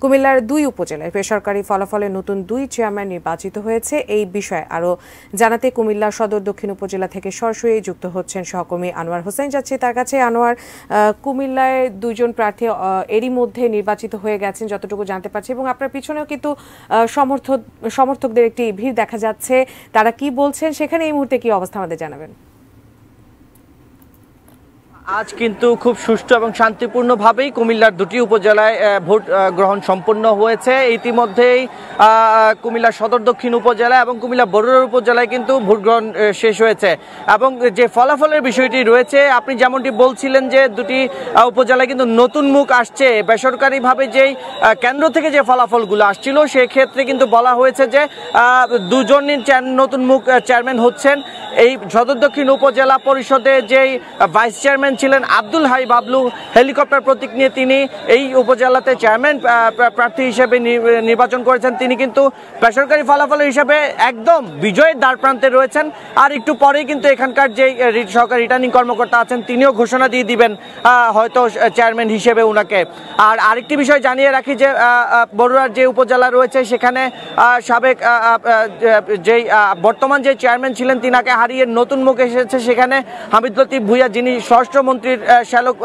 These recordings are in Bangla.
কুমিল্লার 2 উপজেলায় বেসরকারি ফলাফলে নতুন 2 চেয়ারম্যান নির্বাচিত হয়েছে। এই বিষয়ে আরও জানাতে কুমিল্লা সদর দক্ষিণ উপজেলা থেকে সরাসরি যুক্ত হচ্ছেন সহকর্মী আনোয়ার হোসেন। যাচ্ছে তার কাছে। আনোয়ার, কুমিল্লায় 2 জন প্রার্থী এরই মধ্যে নির্বাচিত হয়ে গেছেন যতটুকু জানতে পারছি, এবং আপনার পিছনেও কিন্তু সমর্থকদের একটি ভিড় দেখা যাচ্ছে। তারা কি বলছেন সেখানে এই মুহূর্তে কি অবস্থা আমাদের জানাবেন। আজ কিন্তু খুব সুষ্ঠু এবং শান্তিপূর্ণভাবেই কুমিল্লার 2টি উপজেলায় ভোট গ্রহণ সম্পন্ন হয়েছে। ইতিমধ্যেই কুমিল্লা সদর দক্ষিণ উপজেলা এবং কুমিল্লা বরুড়া উপজেলায় কিন্তু ভোট গ্রহণ শেষ হয়েছে, এবং যে ফলাফলের বিষয়টি রয়েছে আপনি যেমনটি বলছিলেন যে 2টি উপজেলায় কিন্তু নতুন মুখ আসছে। বেসরকারিভাবে যেই কেন্দ্র থেকে যে ফলাফলগুলো আসছিল সেক্ষেত্রে কিন্তু বলা হয়েছে যে 2 জন নতুন মুখ চেয়ারম্যান হচ্ছেন। এই সদর দক্ষিণ উপজেলা পরিষদে যেই ভাইস চেয়ারম্যান ছিলেন আব্দুল হাই বাবলু, হেলিকপ্টার প্রতীক নিয়ে তিনি এই উপজেলাতে চেয়ারম্যান প্রার্থী হিসেবে নির্বাচন করেছেন। তিনি কিন্তু বেসরকারি ফলাফলের হিসাবে একদম বিজয়ের দ্বারপ্রান্তে রয়েছেন। আর একটু পরেই কিন্তু এখানকার যে সরকারি রিটার্নিং কর্মকর্তা আছেন তিনিও ঘোষণা দিয়ে দিবেন হয়তো চেয়ারম্যান হিসেবে উনাকে। আর আরেকটি বিষয় জানিয়ে রাখি যে বরুড়ার যে উপজেলা রয়েছে সেখানে সাবেক যেই বর্তমান যে চেয়ারম্যান ছিলেন তিনাকে হারিয়ে নতুন মুখ এসেছে। সেখানে হামিদ লতিফ ভূঁইয়া, যিনি স্বরাষ্ট্রমন্ত্রীর শ্যালক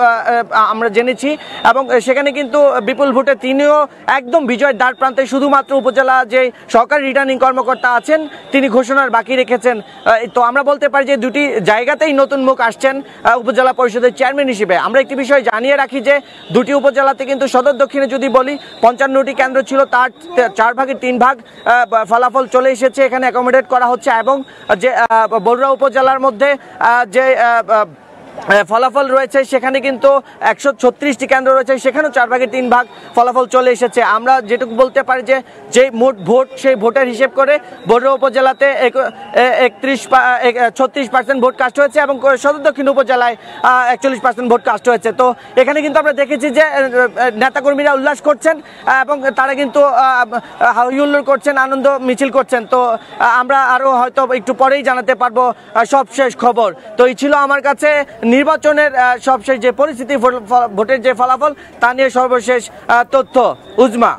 আমরা জেনেছি, এবং সেখানে কিন্তু বিপুল ভোটে তিনিও একদম বিজয়ের দ্বার প্রান্তে। শুধুমাত্র উপজেলা যে সরকারি রিটার্নিং কর্মকর্তা আছেন তিনি ঘোষণার বাকি রেখেছেন। তো আমরা বলতে পারি যে 2টি জায়গাতেই নতুন মুখ আসছেন উপজেলা পরিষদের চেয়ারম্যান হিসেবে। আমরা একটি বিষয় জানিয়ে রাখি যে 2টি উপজেলাতে কিন্তু সদর দক্ষিণে যদি বলি 55টি কেন্দ্র ছিল, তার 4 ভাগের 3 ভাগ ফলাফল চলে এসেছে, এখানে অ্যাকোমোডেট করা হচ্ছে। এবং যে বরুড়া উপজেলার মধ্যে যে ফলাফল রয়েছে সেখানে কিন্তু 136টি কেন্দ্র রয়েছে, সেখানেও 4 ভাগের 3 ভাগ ফলাফল চলে এসেছে। আমরা যেটুকু বলতে পারি যে যেই মোট ভোট সেই ভোটের হিসেব করে বরুড়া উপজেলাতে 36% ভোট কাস্ট হয়েছে, এবং সদর দক্ষিণ উপজেলায় 41% ভোট কাস্ট হয়েছে। তো এখানে কিন্তু আমরা দেখেছি যে নেতাকর্মীরা উল্লাস করছেন এবং তারা কিন্তু হুল্লোড় করছেন, আনন্দ মিছিল করছেন। তো আমরা আরও হয়তো একটু পরেই জানাতে পারবো সবশেষ খবর। তো এই ছিল আমার কাছে নির্বাচনের সবশেষ যে পরিস্থিতি, ভোটের যে ফলাফল তা নিয়ে সর্বশেষ তথ্য। উজমা।